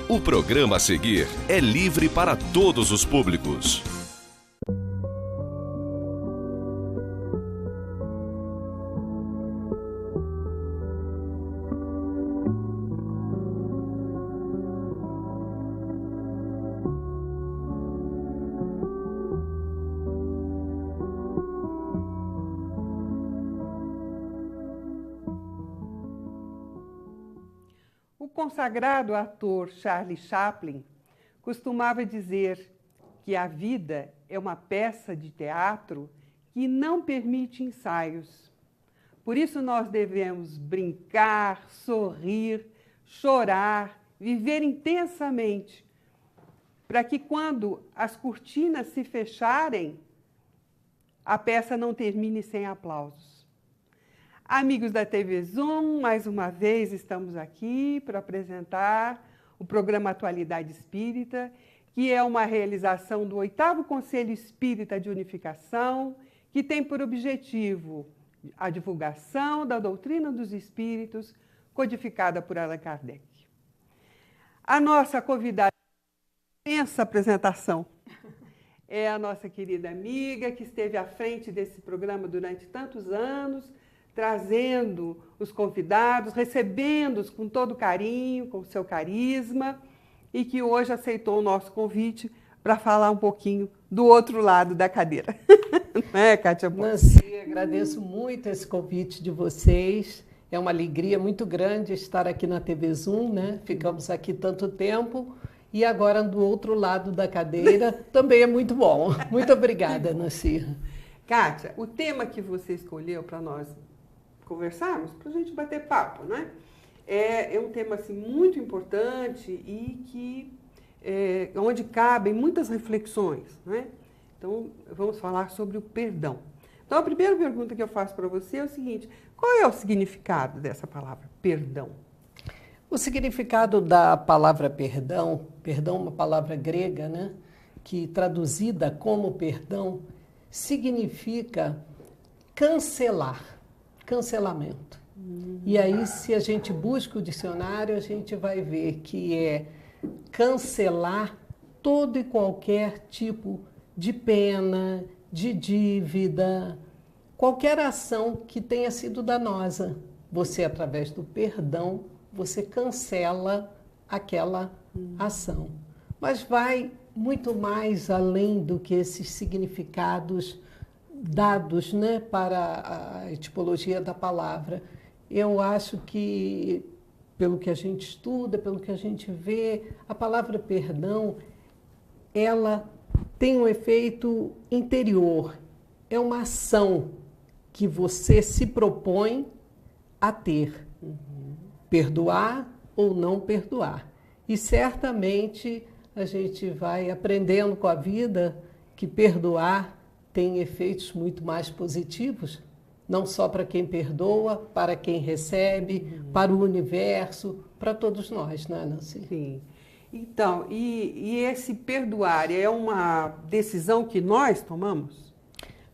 O programa a seguir é livre para todos os públicos. O consagrado ator Charlie Chaplin costumava dizer que a vida é uma peça de teatro que não permite ensaios. Por isso nós devemos brincar, sorrir, chorar, viver intensamente, para que quando as cortinas se fecharem, a peça não termine sem aplausos. Amigos da TV Zoom, mais uma vez estamos aqui para apresentar o programa Atualidade Espírita, que é uma realização do 8º Conselho Espírita de Unificação, que tem por objetivo a divulgação da doutrina dos espíritos, codificada por Allan Kardec. A nossa convidada, extensa apresentação, é a nossa querida amiga, que esteve à frente desse programa durante tantos anos, trazendo os convidados, recebendo-os com todo carinho, com o seu carisma, e que hoje aceitou o nosso convite para falar um pouquinho do outro lado da cadeira. Não é, Kátia? Nancy, agradeço muito esse convite de vocês. É uma alegria muito grande estar aqui na TV Zoom, né? Ficamos aqui tanto tempo e agora do outro lado da cadeira também é muito bom. Muito obrigada, Nancy. Kátia, o tema que você escolheu para nós conversarmos, para a gente bater papo, né? É um tema assim, muito importante e que onde cabem muitas reflexões, né? Então, vamos falar sobre o perdão. Então, a primeira pergunta que eu faço para você é o seguinte: qual é o significado dessa palavra, perdão? O significado da palavra perdão, perdão é uma palavra grega, né? Que traduzida como perdão, significa cancelar. Cancelamento. E aí, se a gente busca o dicionário, a gente vai ver que é cancelar todo e qualquer tipo de pena, de dívida, qualquer ação que tenha sido danosa. Você, através do perdão, você cancela aquela ação. Mas vai muito mais além do que esses significados dados, né, para a etimologia da palavra. Eu acho que, pelo que a gente estuda, pelo que a gente vê, a palavra perdão, ela tem um efeito interior. É uma ação que você se propõe a ter. Perdoar ou não perdoar. E certamente a gente vai aprendendo com a vida que perdoar tem efeitos muito mais positivos, não só para quem perdoa, para quem recebe, para o universo, para todos nós, não é, Nancy? Sim. Então, e esse perdoar é uma decisão que nós tomamos?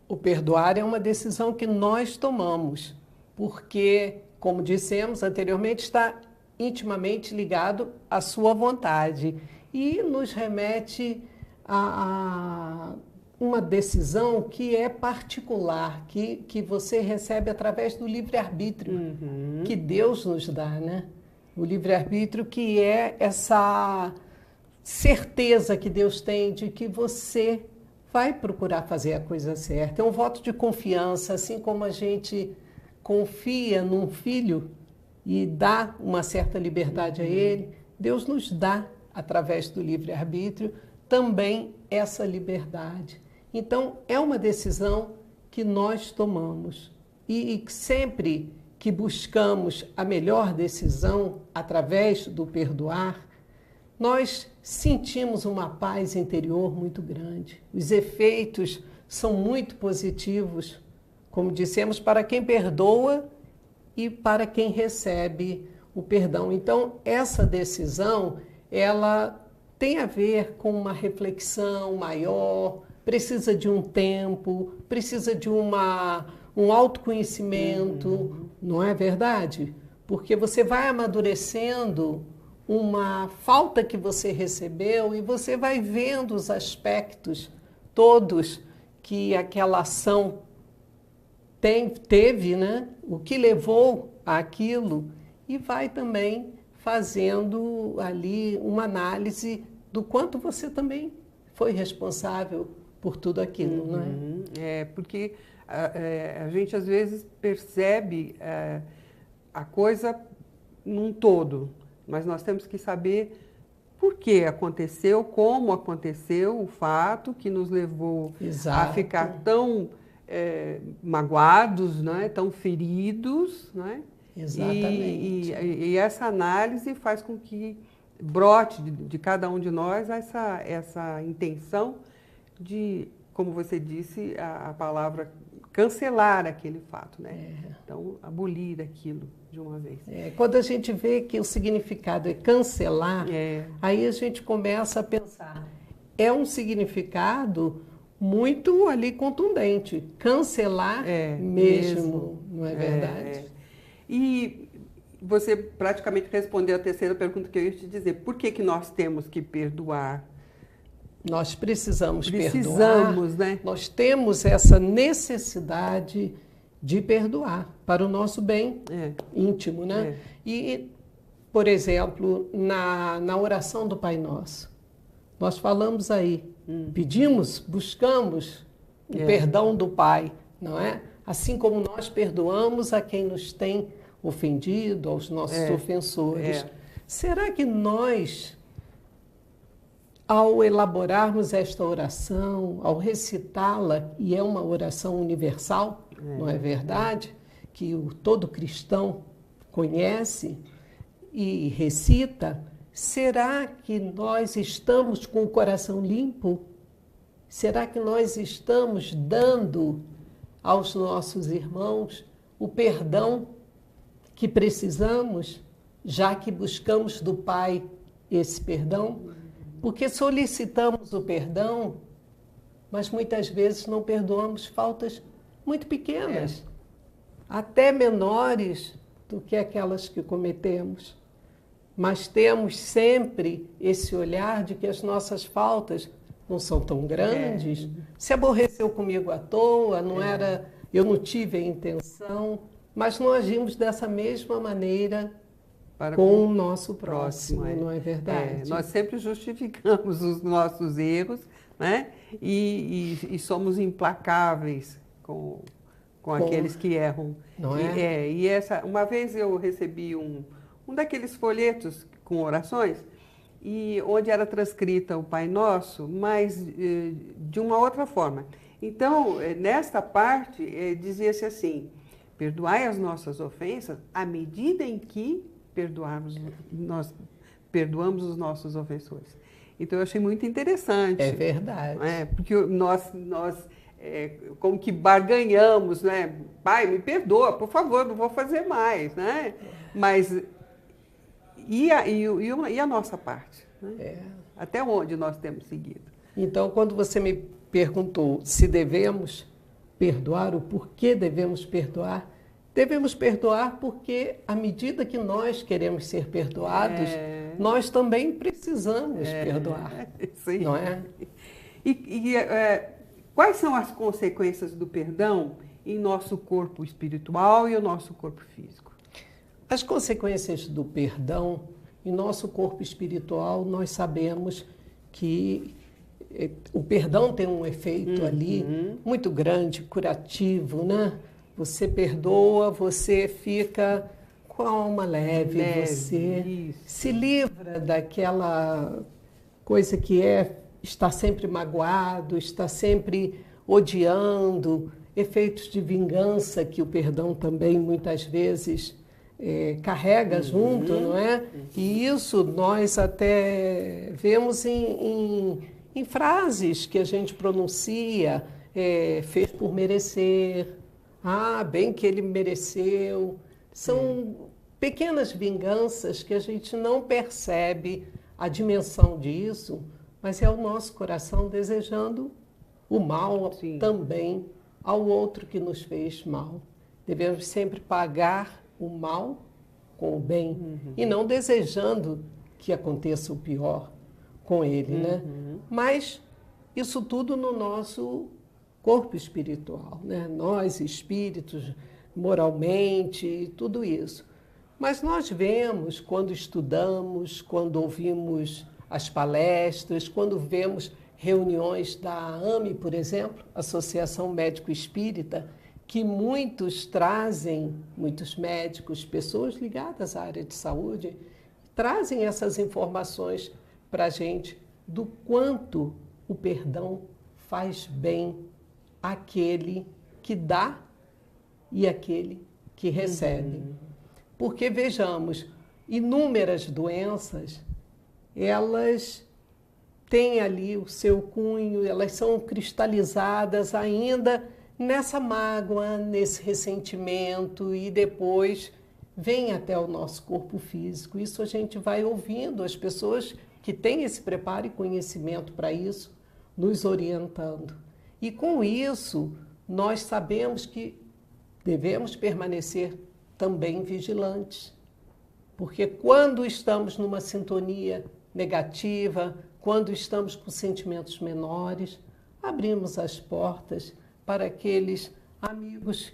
O perdoar é uma decisão que nós tomamos, porque, como dissemos anteriormente, está intimamente ligado à sua vontade e nos remete a uma decisão que é particular, que você recebe através do livre-arbítrio, que Deus nos dá, né? O livre-arbítrio, que é essa certeza que Deus tem de que você vai procurar fazer a coisa certa. É um voto de confiança, assim como a gente confia num filho e dá uma certa liberdade a ele, Deus nos dá, através do livre-arbítrio, também essa liberdade. Então, é uma decisão que nós tomamos. E sempre que buscamos a melhor decisão através do perdoar, nós sentimos uma paz interior muito grande. Os efeitos são muito positivos, como dissemos, para quem perdoa e para quem recebe o perdão. Então, essa decisão, ela tem a ver com uma reflexão maior, precisa de um tempo, precisa de um autoconhecimento, não é verdade? Porque você vai amadurecendo uma falta que você recebeu e você vai vendo os aspectos todos que aquela ação teve, né? O que levou àquilo, e vai também fazendo ali uma análise do quanto você também foi responsável por tudo aquilo, não é? Porque a gente às vezes percebe a coisa num todo, mas nós temos que saber por que aconteceu, como aconteceu o fato que nos levou Exato. a ficar tão magoados, né? Tão feridos, né? Exatamente. E essa análise faz com que brote de cada um de nós essa intenção de, como você disse, a palavra cancelar aquele fato, né? Então, abolir aquilo de uma vez. Quando a gente vê que o significado é cancelar, aí a gente começa a pensar, é um significado muito ali contundente, cancelar mesmo, não é verdade? E você praticamente respondeu a terceira pergunta que eu ia te dizer. Por que nós temos que perdoar? Nós precisamos perdoar. Né? Nós temos essa necessidade de perdoar para o nosso bem íntimo, né? E, por exemplo, na oração do Pai Nosso, nós falamos aí, pedimos, buscamos o perdão do Pai, não é? Assim como nós perdoamos a quem nos tem ofendido, aos nossos ofensores. Será que nós, ao elaborarmos esta oração, ao recitá-la, e é uma oração universal, não é verdade? Que todo cristão conhece e recita, será que nós estamos com o coração limpo? Será que nós estamos dando aos nossos irmãos o perdão que precisamos, já que buscamos do Pai esse perdão? Porque solicitamos o perdão, mas muitas vezes não perdoamos faltas muito pequenas, até menores do que aquelas que cometemos. Mas temos sempre esse olhar de que as nossas faltas não são tão grandes. Se aborreceu comigo à toa, eu não tive a intenção, mas não agimos dessa mesma maneira com o nosso próximo, não é verdade? Nós sempre justificamos os nossos erros, né? E somos implacáveis com aqueles que erram. Não é? Uma vez eu recebi um daqueles folhetos com orações, e onde era transcrita o Pai Nosso, mas de uma outra forma. Então, nesta parte, dizia-se assim: perdoai as nossas ofensas à medida em que nós perdoamos os nossos ofensores. Então, eu achei muito interessante. É verdade. Porque nós como que barganhamos, né? Pai, me perdoa, por favor, não vou fazer mais, né? Mas e a nossa parte? Né? Até onde nós temos seguido? Então, quando você me perguntou se devemos perdoar, o porquê devemos perdoar porque, à medida que nós queremos ser perdoados, nós também precisamos perdoar, sim. Não é? Quais são as consequências do perdão em nosso corpo espiritual e o nosso corpo físico? As consequências do perdão em nosso corpo espiritual, nós sabemos que o perdão tem um efeito ali muito grande, curativo, né? Você perdoa, você fica com a alma leve, você se livra daquela coisa que está sempre magoado, está sempre odiando, efeitos de vingança que o perdão também muitas vezes carrega junto, não é? E isso nós até vemos em frases que a gente pronuncia, fez por merecer, bem que ele mereceu. São pequenas vinganças que a gente não percebe a dimensão disso, mas é o nosso coração desejando o mal também ao outro que nos fez mal. Devemos sempre pagar o mal com o bem e não desejando que aconteça o pior com ele, né? Mas isso tudo no nosso corpo espiritual, né? Nós, espíritos, moralmente, tudo isso. Mas nós vemos, quando estudamos, quando ouvimos as palestras, quando vemos reuniões da AME, por exemplo, Associação Médico Espírita, que muitos trazem, muitos médicos, pessoas ligadas à área de saúde, trazem essas informações para a gente do quanto o perdão faz bem àquele que dá e àquele que recebe. Porque, vejamos, inúmeras doenças, elas têm ali o seu cunho, elas são cristalizadas ainda nessa mágoa, nesse ressentimento e depois vem até o nosso corpo físico. Isso a gente vai ouvindo as pessoas que têm esse preparo e conhecimento para isso, nos orientando. E com isso, nós sabemos que devemos permanecer também vigilantes. Porque quando estamos numa sintonia negativa, quando estamos com sentimentos menores, abrimos as portas para aqueles amigos,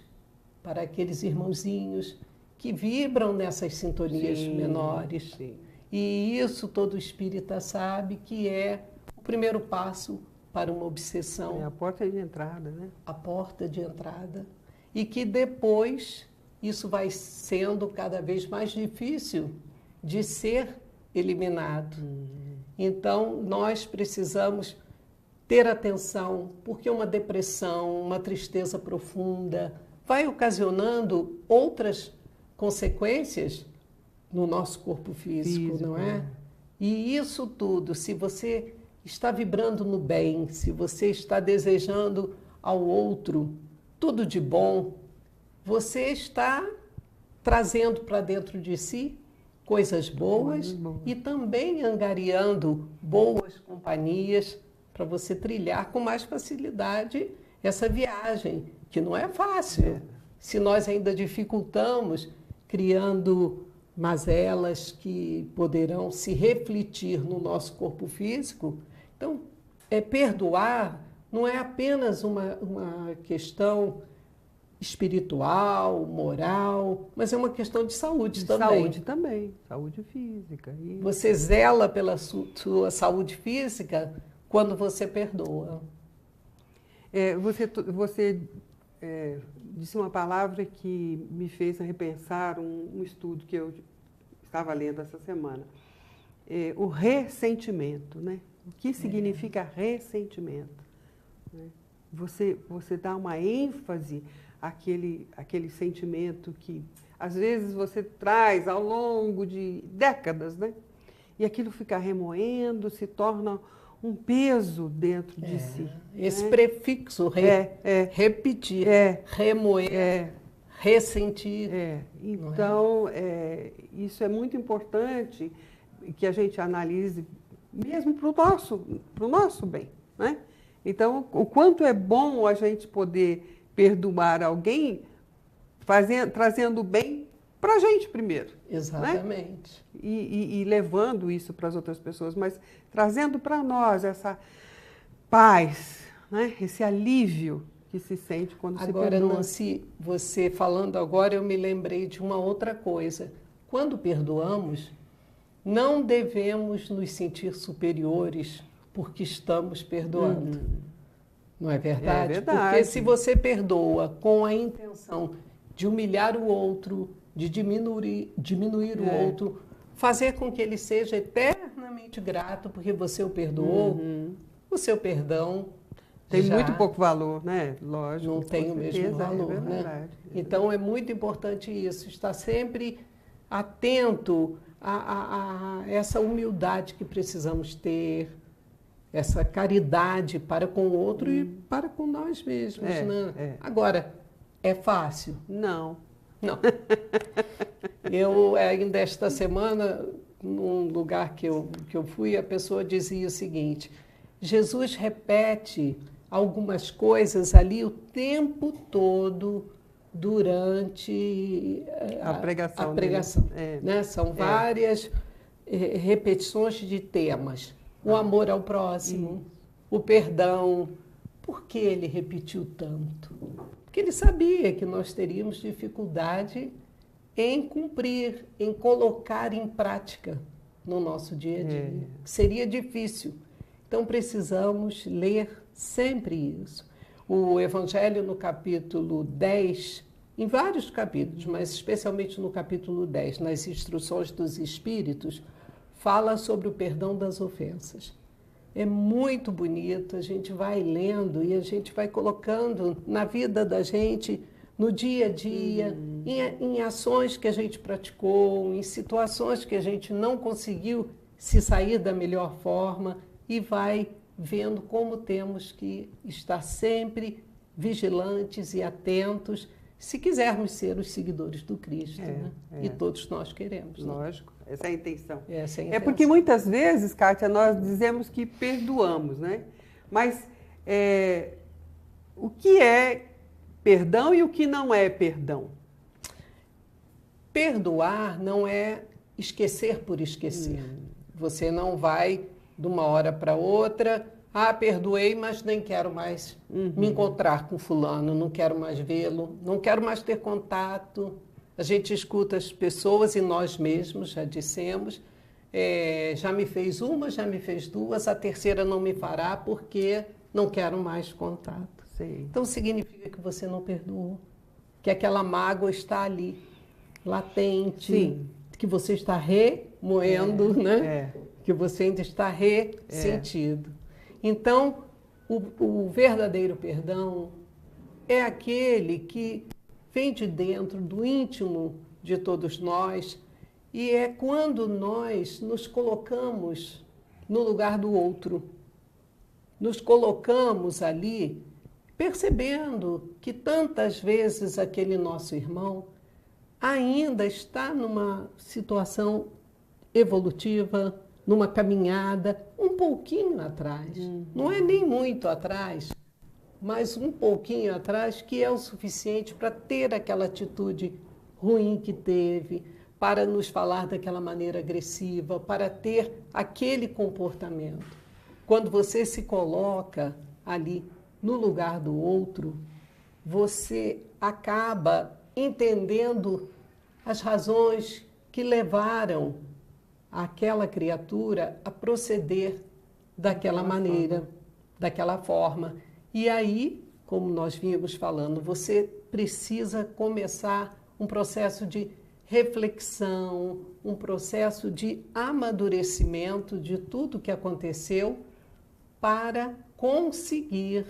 para aqueles irmãozinhos que vibram nessas sintonias menores. Sim. E isso todo espírita sabe que é o primeiro passo para uma obsessão. É a porta de entrada, né? A porta de entrada. E que depois isso vai sendo cada vez mais difícil de ser eliminado. Então, nós precisamos ter atenção, porque uma depressão, uma tristeza profunda vai ocasionando outras consequências no nosso corpo físico, não é? E isso tudo, se você está vibrando no bem, se você está desejando ao outro tudo de bom, você está trazendo para dentro de si coisas boas e também angariando boas companhias para você trilhar com mais facilidade essa viagem, que não é fácil. Se nós ainda dificultamos, criando mazelas que poderão se refletir no nosso corpo físico, então, perdoar não é apenas uma questão espiritual, moral, mas é uma questão de saúde também. Saúde também, saúde física. E... Você zela pela sua saúde física quando você perdoa. Você disse uma palavra que me fez repensar um estudo que eu estava lendo essa semana. O ressentimento, né? O que significa ressentimento? Né? Você dá uma ênfase àquele sentimento que, às vezes, você traz ao longo de décadas, né? E aquilo fica remoendo, se torna um peso dentro de si. Esse prefixo, repetir, remoer, ressentir. Então, isso é muito importante que a gente analise mesmo para o nosso bem, né? Então, o quanto é bom a gente poder perdoar alguém trazendo o bem para a gente primeiro. Exatamente. Né? E levando isso para as outras pessoas, mas trazendo para nós essa paz, né? Esse alívio que se sente quando se perdoa. Agora, Nancy, você falando agora, eu me lembrei de uma outra coisa. Quando perdoamos, não devemos nos sentir superiores porque estamos perdoando. Não é verdade? É verdade. Porque se você perdoa com a intenção de humilhar o outro, de diminuir o outro, fazer com que ele seja eternamente grato porque você o perdoou, o seu perdão tem muito pouco valor, né? Lógico. Não tem o mesmo valor, é verdade, né? Então é muito importante isso, estar sempre atento a essa humildade que precisamos ter, essa caridade para com o outro e para com nós mesmos. Né? Agora, é fácil? Não. Eu ainda esta semana, num lugar que eu fui, a pessoa dizia o seguinte: Jesus repete algumas coisas ali o tempo todo durante A pregação. né? São várias repetições de temas. O amor ao próximo, o perdão. Por que ele repetiu tanto? Porque ele sabia que nós teríamos dificuldade em cumprir, em colocar em prática no nosso dia a dia. Seria difícil. Então, precisamos ler sempre isso. O Evangelho, no capítulo 10, em vários capítulos, mas especialmente no capítulo 10, nas instruções dos Espíritos, fala sobre o perdão das ofensas. É muito bonito, a gente vai lendo e a gente vai colocando na vida da gente, no dia a dia, em ações que a gente praticou, em situações que a gente não conseguiu se sair da melhor forma, e vai vendo como temos que estar sempre vigilantes e atentos, se quisermos ser os seguidores do Cristo, né? E todos nós queremos. Lógico, né? Essa é a intenção. Essa é a intenção. É porque muitas vezes, Kátia, nós dizemos que perdoamos, né? Mas o que é perdão e o que não é perdão? Perdoar não é esquecer por esquecer. Você não vai de uma hora para outra, perdoei, mas nem quero mais me encontrar com fulano, não quero mais vê-lo, não quero mais ter contato. A gente escuta as pessoas e nós mesmos já dissemos, já me fez uma, já me fez duas, a terceira não me fará porque não quero mais contato. Sim. Então significa que você não perdoou, que aquela mágoa está ali, latente, sim, que você está remoendo, né? Que você ainda está ressentido. Então, o verdadeiro perdão é aquele que vem de dentro, do íntimo de todos nós, e é quando nós nos colocamos no lugar do outro, nos colocamos ali, percebendo que tantas vezes aquele nosso irmão ainda está numa situação evolutiva, numa caminhada um pouquinho atrás. Não é nem muito atrás, mas um pouquinho atrás, que é o suficiente para ter aquela atitude ruim que teve, para nos falar daquela maneira agressiva, para ter aquele comportamento. Quando você se coloca ali no lugar do outro, você acaba entendendo as razões que levaram aquela criatura a proceder daquela maneira, daquela forma. E aí, como nós vínhamos falando, você precisa começar um processo de reflexão, um processo de amadurecimento de tudo que aconteceu para conseguir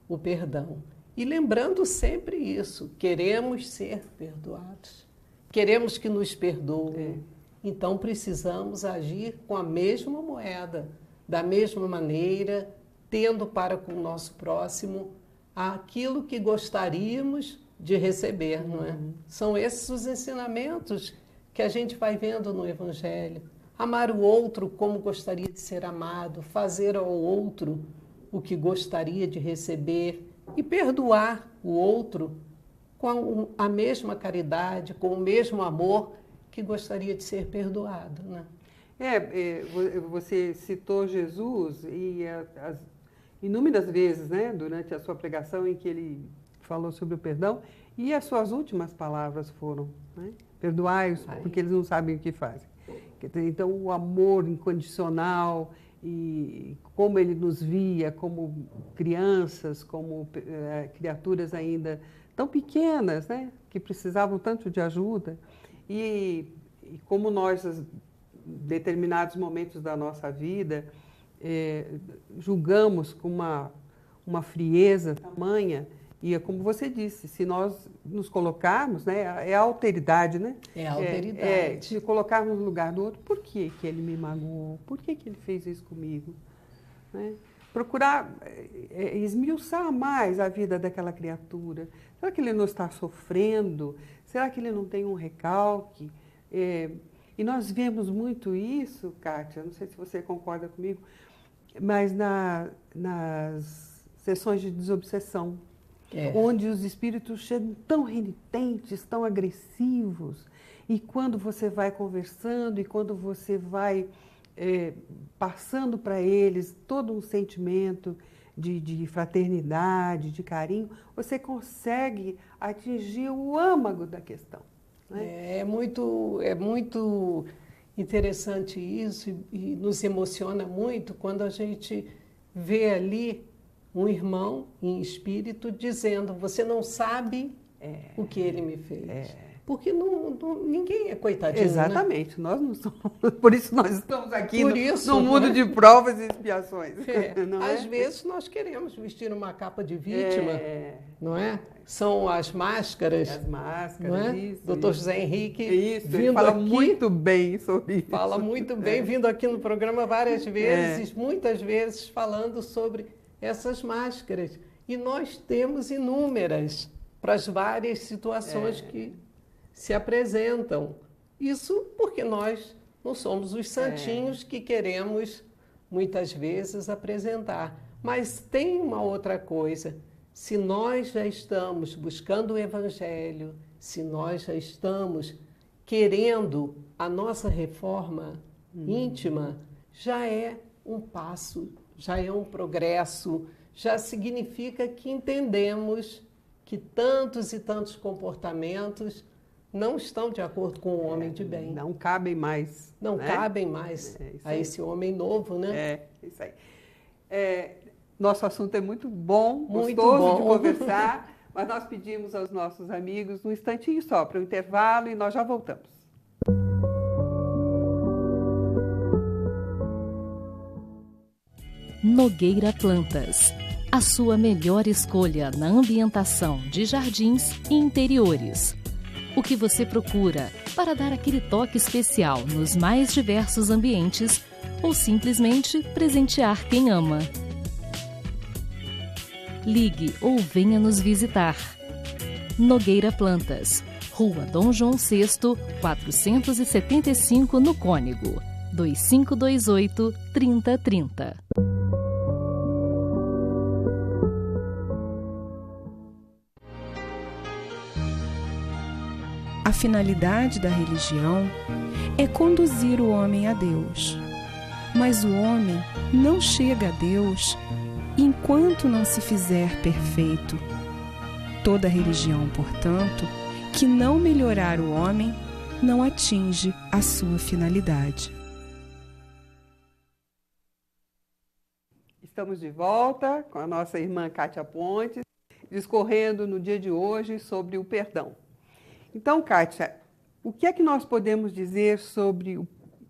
o perdão. E lembrando sempre isso, queremos ser perdoados, queremos que nos perdoem. Então, precisamos agir com a mesma moeda, da mesma maneira, tendo para com o nosso próximo aquilo que gostaríamos de receber, não é? São esses os ensinamentos que a gente vai vendo no Evangelho. Amar o outro como gostaria de ser amado, fazer ao outro o que gostaria de receber e perdoar o outro com a mesma caridade, com o mesmo amor que gostaria de ser perdoado, né? Você citou Jesus e as inúmeras vezes, né, durante a sua pregação em que ele falou sobre o perdão, e as suas últimas palavras foram, né, perdoai-os porque eles não sabem o que fazem. Então, o amor incondicional e como ele nos via como crianças, como criaturas ainda tão pequenas, né, que precisavam tanto de ajuda. E como nós, em determinados momentos da nossa vida, julgamos com uma frieza tamanha, e é como você disse, se nós nos colocarmos, né, é a alteridade, né? É a alteridade. Se colocarmos no lugar do outro, por que que ele me magoou? Por que que ele fez isso comigo? Né? Procurar esmiuçar mais a vida daquela criatura. Será que ele não está sofrendo? Será que ele não tem um recalque? E nós vemos muito isso, Kátia, não sei se você concorda comigo, mas nas sessões de desobsessão, onde os espíritos chegam tão renitentes, tão agressivos, e quando você vai conversando e quando você vai passando para eles todo um sentimento de fraternidade, de carinho, você consegue atingir o âmago da questão. Né? É muito interessante isso e nos emociona muito quando a gente vê ali um irmão em espírito dizendo: você não sabe o que ele me fez. Porque ninguém é coitadinho. Exatamente, né? Nós não somos. Por isso nós estamos aqui no mundo de provas e expiações. Às vezes nós queremos vestir uma capa de vítima, não é? São as máscaras. As máscaras, não é? isso. Dr. José Henrique ele fala aqui, muito bem sobre isso. Fala muito bem, vindo aqui no programa várias vezes, muitas vezes falando sobre essas máscaras. E nós temos inúmeras para as várias situações que se apresentam. Isso porque nós não somos os santinhos que queremos, muitas vezes, apresentar. Mas tem uma outra coisa. Se nós já estamos buscando o Evangelho, se nós já estamos querendo a nossa reforma íntima, já é um passo, já é um progresso, já significa que entendemos que tantos e tantos comportamentos não estão de acordo com o homem de bem. Não cabem mais. Não cabem mais a esse homem novo, né? Isso aí. Nosso assunto é muito bom, gostoso de conversar, mas nós pedimos aos nossos amigos um instantinho só para o intervalo e nós já voltamos. Nogueira Plantas. A sua melhor escolha na ambientação de jardins e interiores. O que você procura para dar aquele toque especial nos mais diversos ambientes ou simplesmente presentear quem ama. Ligue ou venha nos visitar. Nogueira Plantas, Rua Dom João VI, 475 no Cônego, 2528-3030. A finalidade da religião é conduzir o homem a Deus. Mas o homem não chega a Deus enquanto não se fizer perfeito. Toda religião, portanto, que não melhorar o homem, não atinge a sua finalidade. Estamos de volta com a nossa irmã Kátia Pontes, discorrendo no dia de hoje sobre o perdão. Então, Kátia, o que é que nós podemos dizer sobre o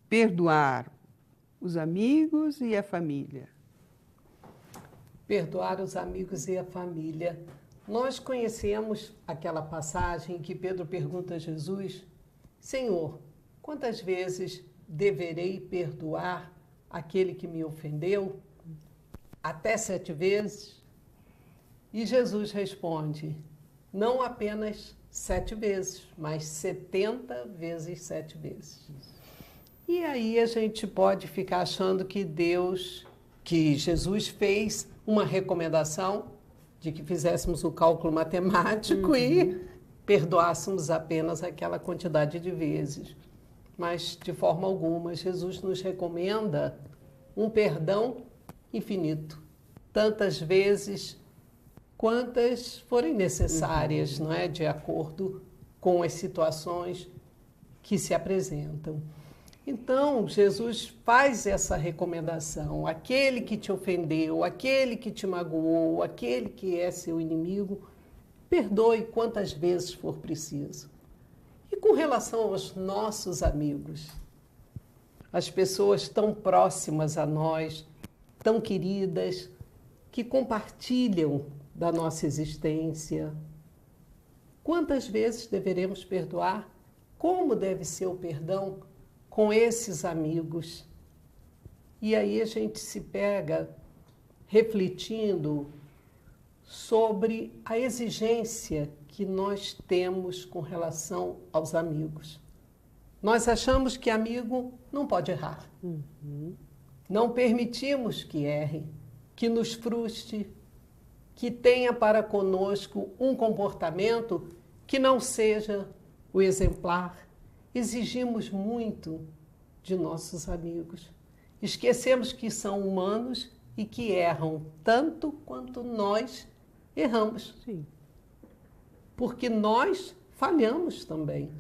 perdoar os amigos e a família? Perdoar os amigos e a família. Nós conhecemos aquela passagem em que Pedro pergunta a Jesus: Senhor, quantas vezes deverei perdoar aquele que me ofendeu? Até 7 vezes? E Jesus responde: não apenas 7 vezes, mas 70 vezes 7 vezes. E aí a gente pode ficar achando que Jesus fez uma recomendação de que fizéssemos o cálculo matemático e perdoássemos apenas aquela quantidade de vezes. Mas, de forma alguma, Jesus nos recomenda um perdão infinito, tantas vezes quantas forem necessárias, não é? De acordo com as situações que se apresentam. Então, Jesus faz essa recomendação: aquele que te ofendeu, aquele que te magoou, aquele que é seu inimigo, perdoe quantas vezes for preciso. E com relação aos nossos amigos, as pessoas tão próximas a nós, tão queridas, que compartilham da nossa existência, quantas vezes deveremos perdoar? Como deve ser o perdão com esses amigos? E aí a gente se pega refletindo sobre a exigência que nós temos com relação aos amigos. Nós achamos que amigo não pode errar. Não permitimos que erre, que nos frustre, que tenha para conosco um comportamento que não seja o exemplar. Exigimos muito de nossos amigos. Esquecemos que são humanos e que erram tanto quanto nós erramos. Sim. Porque nós falhamos também.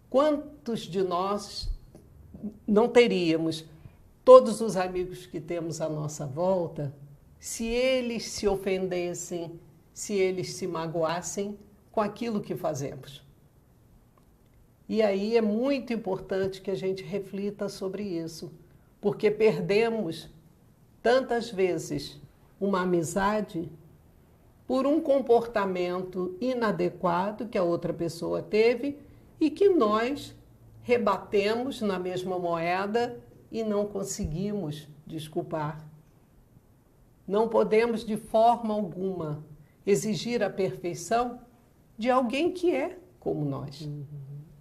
Quantos de nós não teríamos todos os amigos que temos à nossa volta se eles se ofendessem, se eles se magoassem com aquilo que fazemos? E aí é muito importante que a gente reflita sobre isso, porque perdemos tantas vezes uma amizade por um comportamento inadequado que a outra pessoa teve e que nós rebatemos na mesma moeda e não conseguimos desculpar. Não podemos de forma alguma exigir a perfeição de alguém que é como nós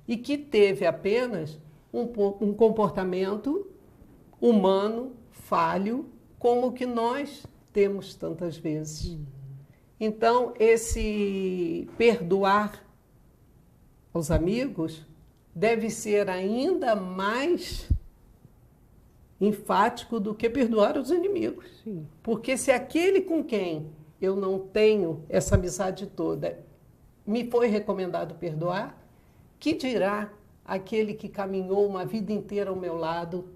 e que teve apenas um comportamento humano, falho, como o que nós temos tantas vezes. Então, esse perdoar aos amigos deve ser ainda mais enfático do que perdoar os inimigos. Sim. Porque se aquele com quem eu não tenho essa amizade toda me foi recomendado perdoar, que dirá aquele que caminhou uma vida inteira ao meu lado,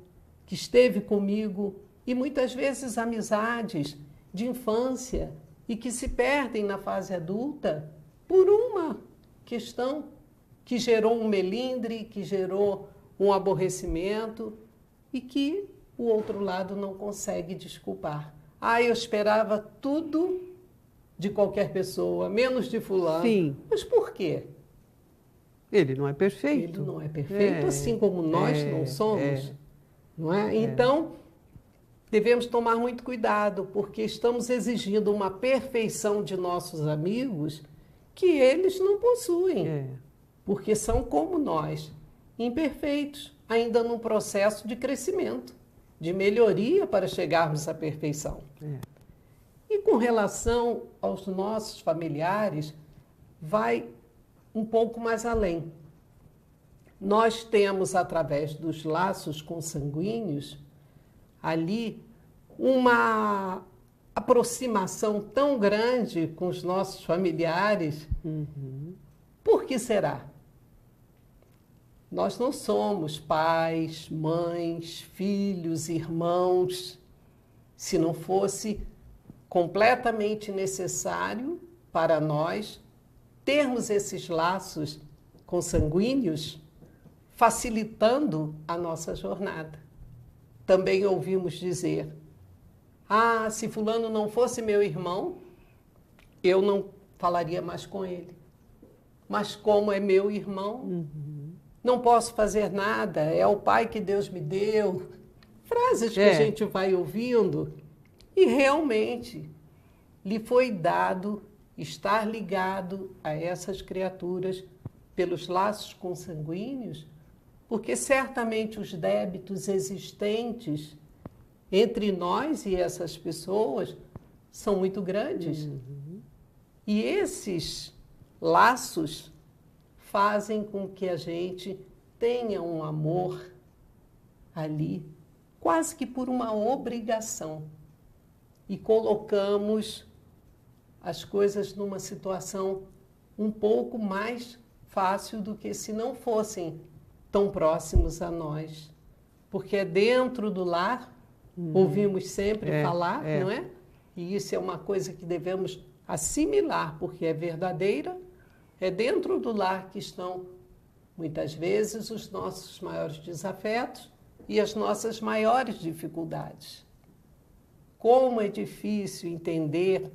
que esteve comigo, e muitas vezes amizades de infância e que se perdem na fase adulta por uma questão que gerou um melindre, que gerou um aborrecimento e que o outro lado não consegue desculpar. Ah, eu esperava tudo de qualquer pessoa, menos de fulano. Sim. Mas por quê? Ele não é perfeito. Ele não é perfeito, assim como nós não somos. Não é? Então, devemos tomar muito cuidado, porque estamos exigindo uma perfeição de nossos amigos que eles não possuem. Porque são como nós, imperfeitos, ainda num processo de crescimento, de melhoria para chegarmos à perfeição. E com relação aos nossos familiares, vai um pouco mais além. Nós temos, através dos laços consanguíneos, ali uma aproximação tão grande com os nossos familiares. Por que será? Nós não somos pais, mães, filhos, irmãos, se não fosse completamente necessário para nós termos esses laços consanguíneos, facilitando a nossa jornada. Também ouvimos dizer, se fulano não fosse meu irmão, eu não falaria mais com ele. Mas como é meu irmão, não posso fazer nada, é o pai que Deus me deu. Frases que a gente vai ouvindo e realmente lhe foi dado estar ligado a essas criaturas pelos laços consanguíneos, porque certamente os débitos existentes entre nós e essas pessoas são muito grandes. E esses laços fazem com que a gente tenha um amor ali, quase que por uma obrigação. E colocamos as coisas numa situação um pouco mais fácil do que se não fossem tão próximos a nós. Porque é dentro do lar, ouvimos sempre falar, não é? E isso é uma coisa que devemos assimilar, porque é verdadeira. É dentro do lar que estão, muitas vezes, os nossos maiores desafetos e as nossas maiores dificuldades. Como é difícil entender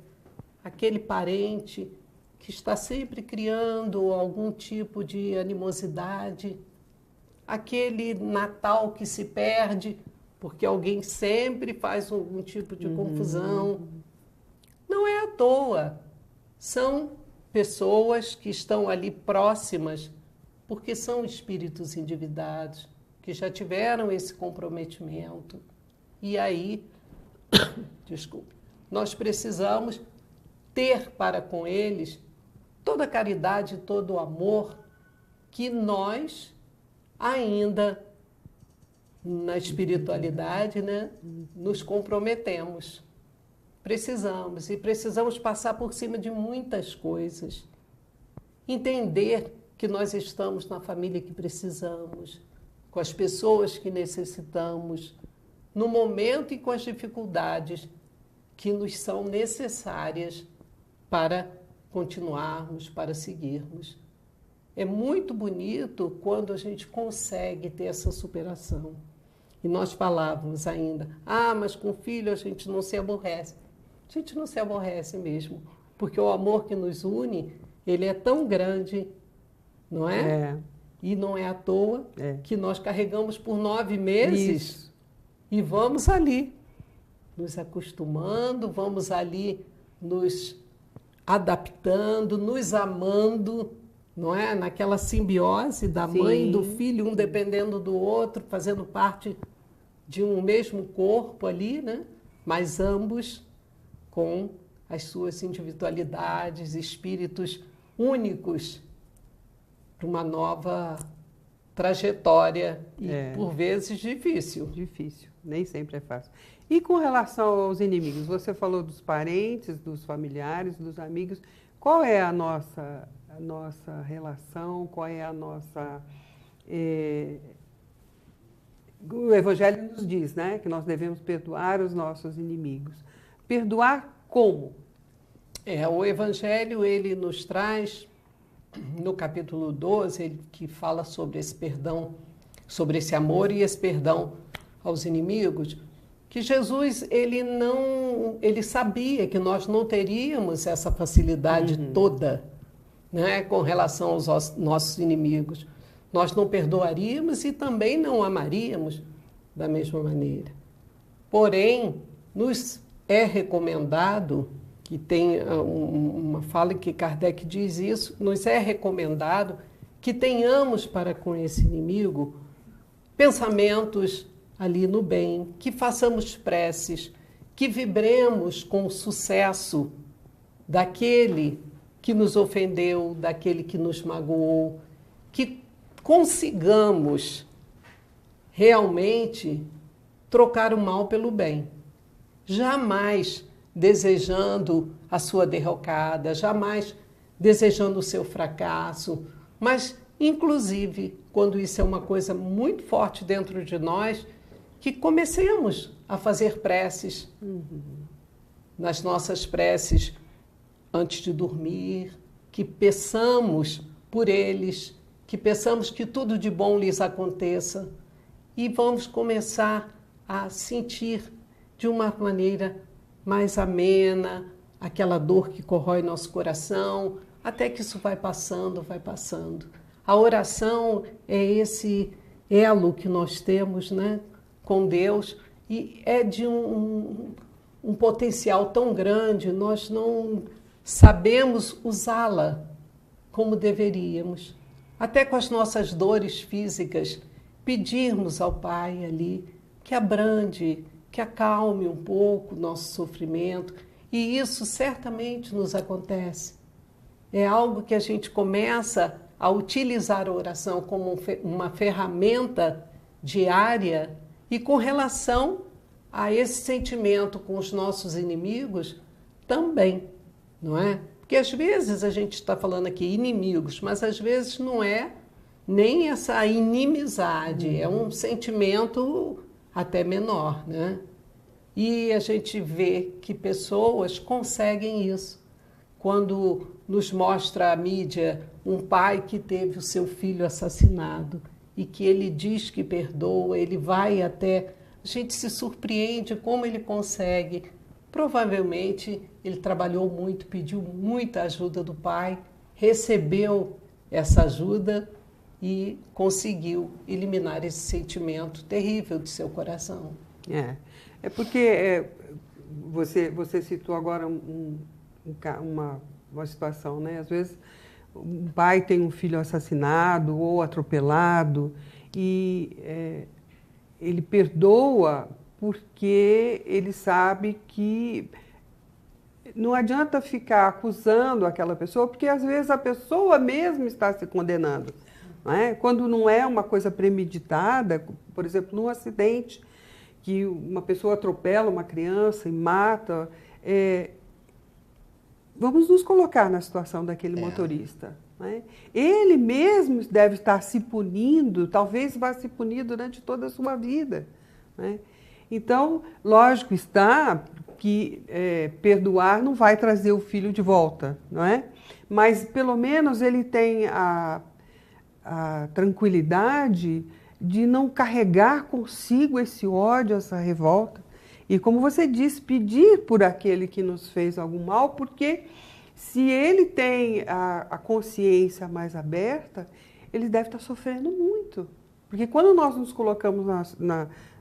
aquele parente que está sempre criando algum tipo de animosidade, aquele Natal que se perde porque alguém sempre faz algum tipo de confusão. Não é à toa. São pessoas que estão ali próximas porque são espíritos endividados, que já tiveram esse comprometimento. E aí, desculpe, nós precisamos ter para com eles toda a caridade, todo o amor que nós ainda, na espiritualidade, né, nos comprometemos. Precisamos passar por cima de muitas coisas. Entender que nós estamos na família que precisamos, com as pessoas que necessitamos, no momento e com as dificuldades que nos são necessárias para continuarmos, para seguirmos. É muito bonito quando a gente consegue ter essa superação. E nós falávamos ainda, mas com o filho a gente não se aborrece. A gente não se aborrece mesmo, porque o amor que nos une, ele é tão grande, não é? E não é à toa que nós carregamos por 9 meses. Isso. E vamos ali, nos acostumando, vamos ali nos adaptando, nos amando, não é? Naquela simbiose da mãe e do filho, um dependendo do outro, fazendo parte de um mesmo corpo ali, né? Mas ambos com as suas individualidades, espíritos únicos para uma nova trajetória e, por vezes, difícil. Difícil, nem sempre é fácil. E com relação aos inimigos, você falou dos parentes, dos familiares, dos amigos. Qual é a nossa relação? Qual é a nossa... O Evangelho nos diz, né, que nós devemos perdoar os nossos inimigos. Perdoar como? O Evangelho, ele nos traz, no capítulo 12, ele que fala sobre esse perdão, sobre esse amor e esse perdão aos inimigos, que Jesus, ele sabia que nós não teríamos essa facilidade toda, né, com relação aos nossos inimigos. Nós não perdoaríamos e também não amaríamos da mesma maneira. Porém, nos é recomendado, que tem uma fala que Kardec diz isso, nos é recomendado que tenhamos para com esse inimigo pensamentos ali no bem, que façamos preces, que vibremos com o sucesso daquele que nos ofendeu, daquele que nos magoou, que consigamos realmente trocar o mal pelo bem. Jamais desejando a sua derrocada, jamais desejando o seu fracasso, mas, inclusive, quando isso é uma coisa muito forte dentro de nós, que comecemos a fazer preces nas nossas preces antes de dormir, que peçamos por eles, que peçamos que tudo de bom lhes aconteça e vamos começar a sentir de uma maneira mais amena aquela dor que corrói nosso coração, até que isso vai passando, vai passando. A oração é esse elo que nós temos, né, com Deus, e é de um potencial tão grande, nós não sabemos usá-la como deveríamos. Até com as nossas dores físicas, pedirmos ao Pai ali que abrande, que acalme um pouco o nosso sofrimento, e isso certamente nos acontece. É algo que a gente começa a utilizar a oração como uma ferramenta diária e com relação a esse sentimento com os nossos inimigos também, não é? Porque às vezes a gente está falando aqui inimigos, mas às vezes não é nem essa inimizade, é um sentimento até menor, né? E a gente vê que pessoas conseguem isso. Quando nos mostra a mídia um pai que teve o seu filho assassinado e que ele diz que perdoa, ele vai até... A gente se surpreende como ele consegue. Provavelmente ele trabalhou muito, pediu muita ajuda do pai, recebeu essa ajuda e conseguiu eliminar esse sentimento terrível de seu coração. É porque você citou agora uma situação, né? Às vezes um pai tem um filho assassinado ou atropelado e ele perdoa porque ele sabe que não adianta ficar acusando aquela pessoa, porque às vezes a pessoa mesmo está se condenando. Não é? Quando não é uma coisa premeditada, por exemplo, num acidente, que uma pessoa atropela uma criança e mata, vamos nos colocar na situação daquele motorista. Não é? Ele mesmo deve estar se punindo, talvez vá se punir durante toda a sua vida. Não é? Então, lógico está que perdoar não vai trazer o filho de volta, não é? Mas, pelo menos, ele tem a tranquilidade de não carregar consigo esse ódio, essa revolta. E, como você disse, pedir por aquele que nos fez algum mal, porque se ele tem a consciência mais aberta, ele deve estar sofrendo muito. Porque quando nós nos colocamos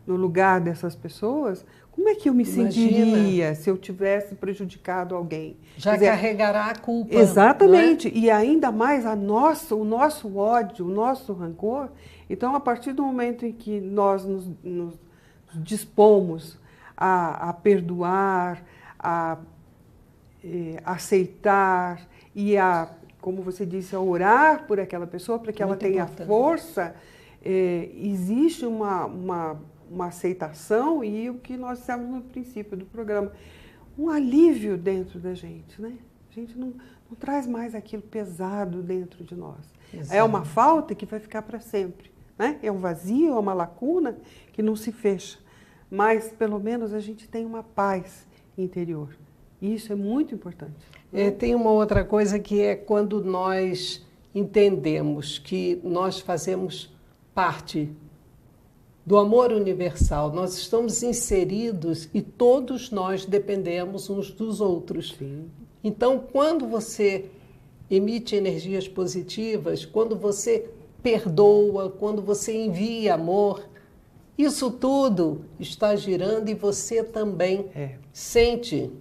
no lugar dessas pessoas, como é que eu me sentiria se eu tivesse prejudicado alguém? Já carregará a culpa. Exatamente. Não é? E ainda mais o nosso ódio, o nosso rancor. Então, a partir do momento em que nós nos dispomos a perdoar, a aceitar e como você disse, a orar por aquela pessoa para que ela tenha força, existe uma aceitação e o que nós dissemos no princípio do programa, um alívio dentro da gente, né? A gente não traz mais aquilo pesado dentro de nós. Exato. É uma falta que vai ficar para sempre, né? É um vazio, é uma lacuna que não se fecha, mas pelo menos a gente tem uma paz interior. E isso é muito importante. Tem uma outra coisa que é quando nós entendemos que nós fazemos parte do amor universal, nós estamos inseridos e todos nós dependemos uns dos outros. Sim. Então, quando você emite energias positivas, quando você perdoa, quando você envia amor, isso tudo está girando e você também sente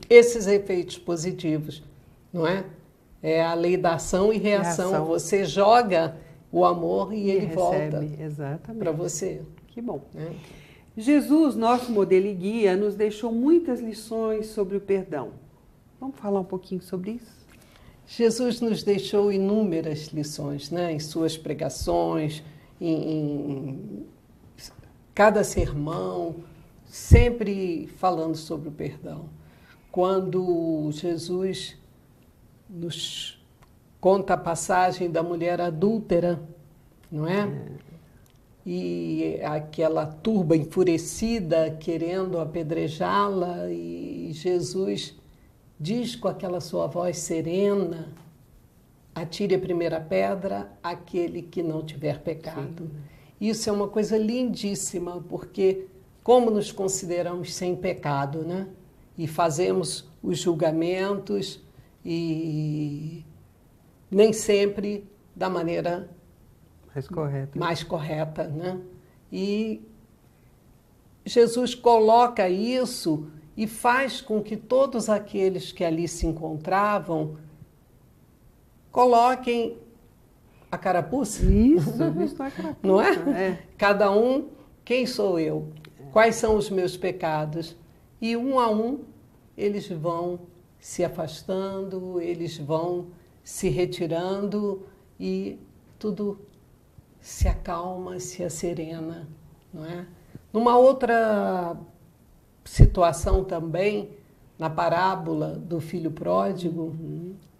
esses efeitos positivos, não é? É a lei da ação e reação. Você joga o amor e ele volta para você. Que bom. Jesus, nosso modelo e guia, nos deixou muitas lições sobre o perdão. Vamos falar um pouquinho sobre isso? Jesus nos deixou inúmeras lições, né? Em suas pregações, em cada sermão, sempre falando sobre o perdão. Quando Jesus nos conta a passagem da mulher adúltera, não é? E aquela turba enfurecida querendo apedrejá-la, e Jesus diz com aquela sua voz serena: atire a primeira pedra aquele que não tiver pecado. Sim. Isso é uma coisa lindíssima, porque como nos consideramos sem pecado, né? E fazemos os julgamentos e nem sempre da maneira mais correta, né? E Jesus coloca isso e faz com que todos aqueles que ali se encontravam coloquem a carapuça. Isso a carapuça. Não é? Cada um, quem sou eu? Quais são os meus pecados? E um a um eles vão se afastando, eles vão se retirando e tudo se acalma, se acerena, não é? Numa outra situação também, na parábola do filho pródigo,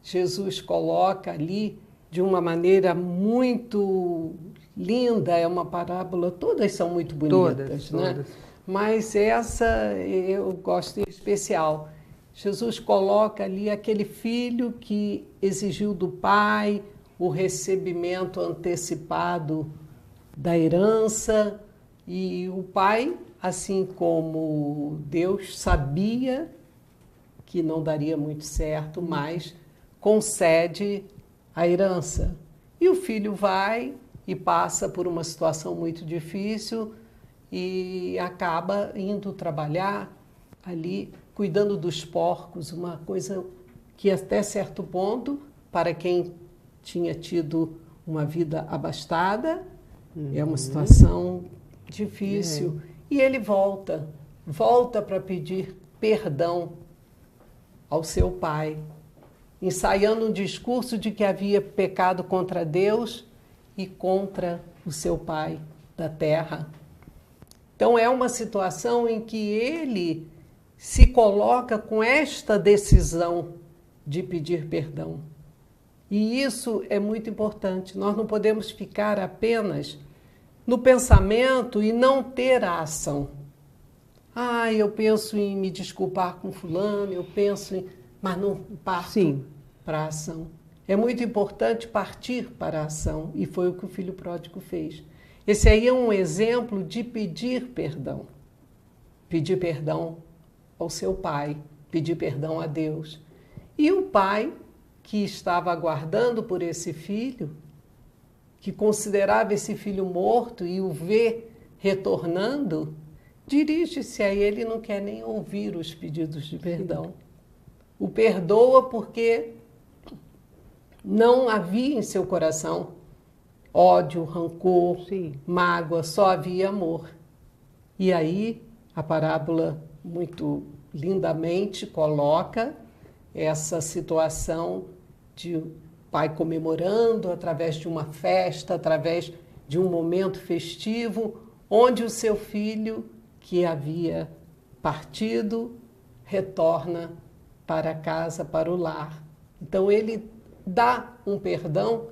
Jesus coloca ali de uma maneira muito linda, é uma parábola, todas são muito bonitas, né? Todas. Mas essa eu gosto em especial. Jesus coloca ali aquele filho que exigiu do pai o recebimento antecipado da herança, e o pai, assim como Deus, sabia que não daria muito certo, mas concede a herança. E o filho vai e passa por uma situação muito difícil e acaba indo trabalhar ali, cuidando dos porcos, uma coisa que até certo ponto para quem tinha tido uma vida abastada. É uma situação difícil. E ele volta para pedir perdão ao seu pai, ensaiando um discurso de que havia pecado contra Deus e contra o seu pai da terra. Então é uma situação em que ele se coloca com esta decisão de pedir perdão. E isso é muito importante. Nós não podemos ficar apenas no pensamento e não ter a ação. Eu penso em me desculpar com fulano, eu penso em... mas não parto para a ação. É muito importante partir para a ação, e foi o que o filho pródigo fez. Esse aí é um exemplo de pedir perdão. Pedir perdão ao seu pai, pedir perdão a Deus. E o pai, que estava aguardando por esse filho, que considerava esse filho morto e o vê retornando, dirige-se a ele e não quer nem ouvir os pedidos de perdão. O perdoa porque não havia em seu coração ódio, rancor, mágoa, só havia amor. E aí a parábola muito lindamente coloca essa situação de pai comemorando através de uma festa, através de um momento festivo, onde o seu filho, que havia partido, retorna para casa, para o lar. Então ele dá um perdão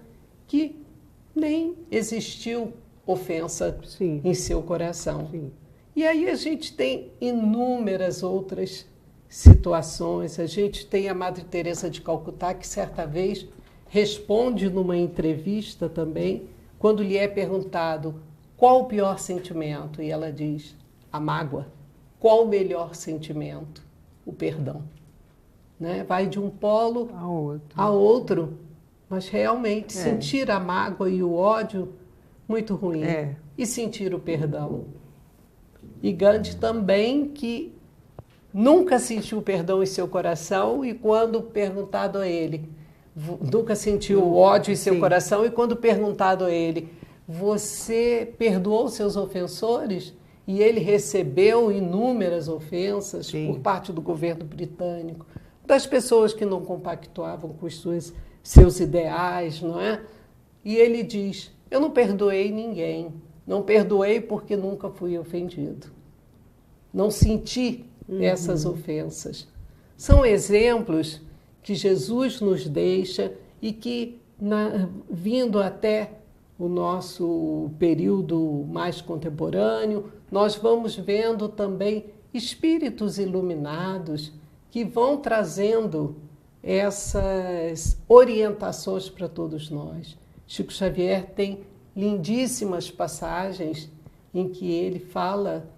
que nem existiu ofensa em seu coração. E aí a gente tem inúmeras outras situações. A gente tem a Madre Teresa de Calcutá, que certa vez responde numa entrevista também, quando lhe é perguntado qual o pior sentimento, e ela diz, a mágoa. Qual o melhor sentimento? O perdão. Né? Vai de um polo a outro, mas realmente sentir a mágoa e o ódio, muito ruim. E sentir o perdão. E Gandhi também, que nunca sentiu perdão em seu coração, e quando perguntado a ele, nunca sentiu o ódio em seu coração, e quando perguntado a ele, você perdoou seus ofensores? E ele recebeu inúmeras ofensas por parte do governo britânico, das pessoas que não compactuavam com os seus ideais, não é? E ele diz, eu não perdoei ninguém, não perdoei porque nunca fui ofendido. Não senti essas ofensas. São exemplos que Jesus nos deixa e que, vindo até o nosso período mais contemporâneo, nós vamos vendo também espíritos iluminados que vão trazendo essas orientações para todos nós. Chico Xavier tem lindíssimas passagens em que ele fala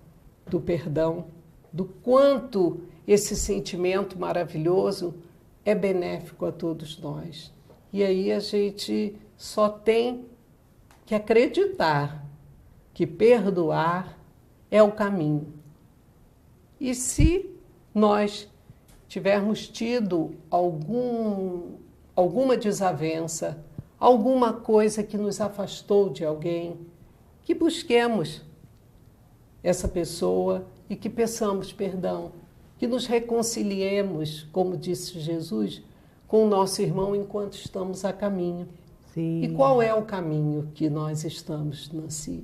do perdão, do quanto esse sentimento maravilhoso é benéfico a todos nós. E aí a gente só tem que acreditar que perdoar é o caminho. E se nós tivermos tido alguma desavença, alguma coisa que nos afastou de alguém, que busquemos essa pessoa e que peçamos perdão, que nos reconciliemos, como disse Jesus, com o nosso irmão enquanto estamos a caminho. E qual é o caminho que nós estamos, Nancy?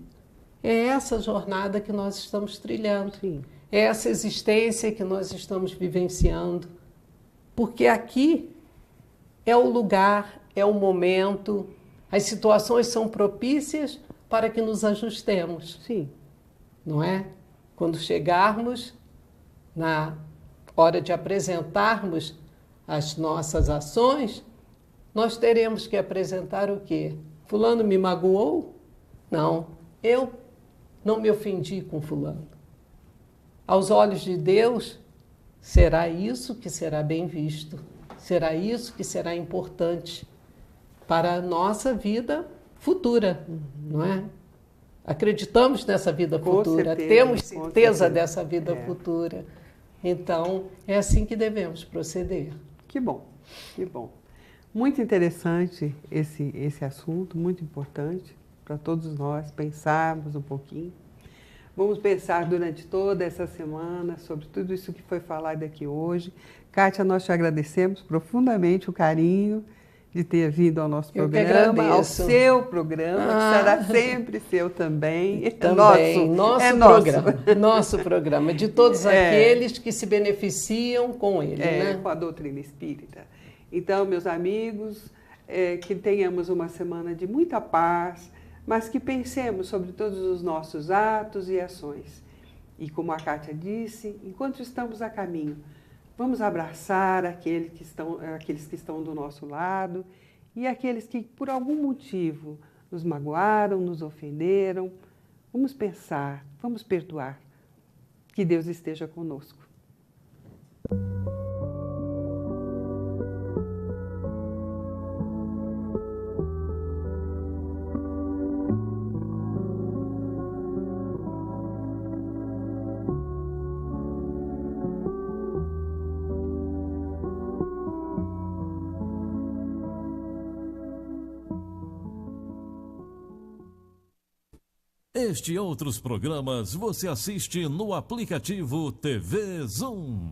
É essa jornada que nós estamos trilhando. É essa existência que nós estamos vivenciando. Porque aqui é o lugar, é o momento, as situações são propícias para que nos ajustemos. Não é? Quando chegarmos na hora de apresentarmos as nossas ações, nós teremos que apresentar o quê? Fulano me magoou? Não, eu não me ofendi com fulano. Aos olhos de Deus, será isso que será bem visto, será isso que será importante para a nossa vida futura, não é? Acreditamos nessa vida futura, temos certeza dessa vida futura. Então, é assim que devemos proceder. Que bom, que bom. Muito interessante esse assunto, muito importante para todos nós pensarmos um pouquinho. Vamos pensar durante toda essa semana sobre tudo isso que foi falado aqui hoje. Kátia, nós te agradecemos profundamente o carinho de ter vindo ao nosso programa, ao seu programa, que será sempre seu também. Nosso programa, de todos aqueles que se beneficiam com ele, né? Com a doutrina espírita. Então, meus amigos, que tenhamos uma semana de muita paz, mas que pensemos sobre todos os nossos atos e ações. E como a Kátia disse, enquanto estamos a caminho, vamos abraçar aqueles que estão do nosso lado e aqueles que, por algum motivo, nos magoaram, nos ofenderam. Vamos pensar, vamos perdoar. Que Deus esteja conosco. Este e outros programas você assiste no aplicativo TV Zoom.